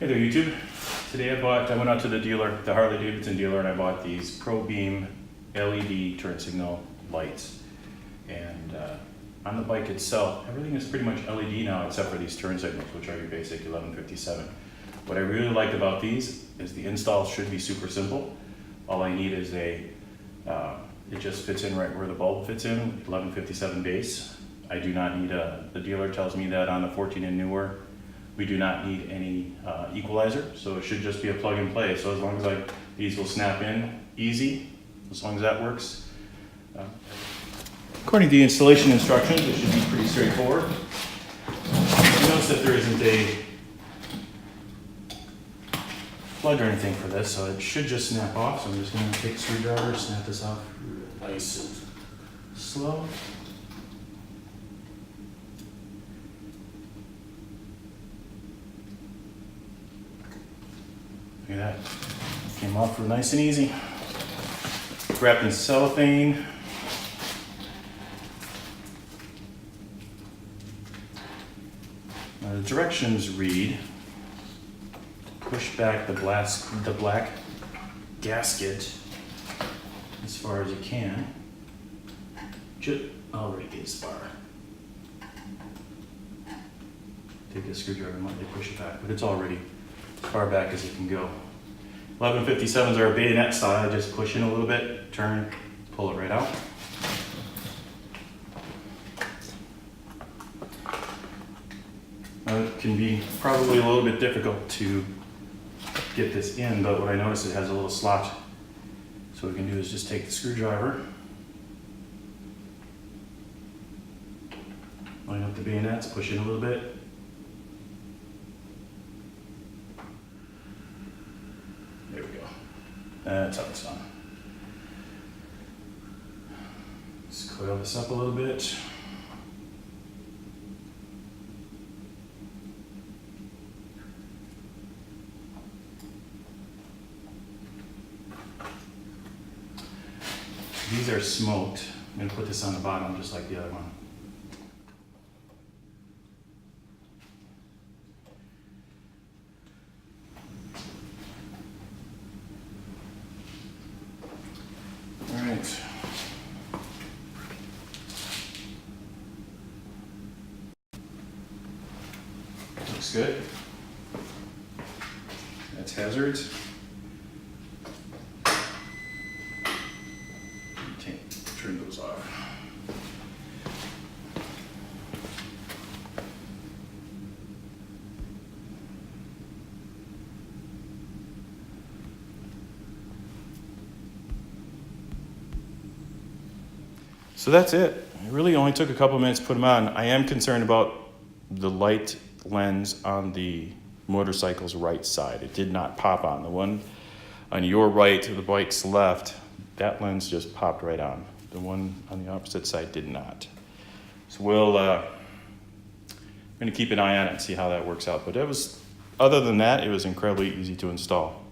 Hey there, YouTube. Today I went out to the dealer, the Harley-Davidson dealer, and I bought these PROBEAM LED turn signal lights. And on the bike itself, everything is pretty much LED now except for these turn signals, which are your basic 1157. What I really liked about these is the install should be super simple. All I need is it just fits in right where the bulb fits in, 1157 base. I do not need the dealer tells me that on the 14 and newer, we do not need any equalizer, so it should just be a plug and play. So as long as these will snap in easy, as long as that works. According to the installation instructions, it should be pretty straightforward. You notice that there isn't a plug or anything for this, so it should just snap off. So I'm just going to take a screwdriver, snap this off nice and slow. Look at that. Came off real nice and easy. Wrapped in cellophane. Now the directions read to push back the black gasket as far as you can. Just already gets far. Take a screwdriver and lightly push it back, but it's already as far back as it can go. 1157s are a bayonet style. Just push in a little bit, turn, pull it right out. It can be probably a little bit difficult to get this in, but what I noticed, it has a little slot. So what we can do is just take the screwdriver, line up the bayonets, push in a little bit. There we go. That's how it's done. Let's coil this up a little bit. These are smoked. I'm going to put this on the bottom just like the other one. All right. Looks good. That's hazards. Turn those off. So that's it. It really only took a couple minutes to put them on. I am concerned about the light lens on the motorcycle's right side. It did not pop on. The one on your right, the bike's left, that lens just popped right on. The one on the opposite side did not. So I'm going to keep an eye on it and see how that works out. But other than that, it was incredibly easy to install.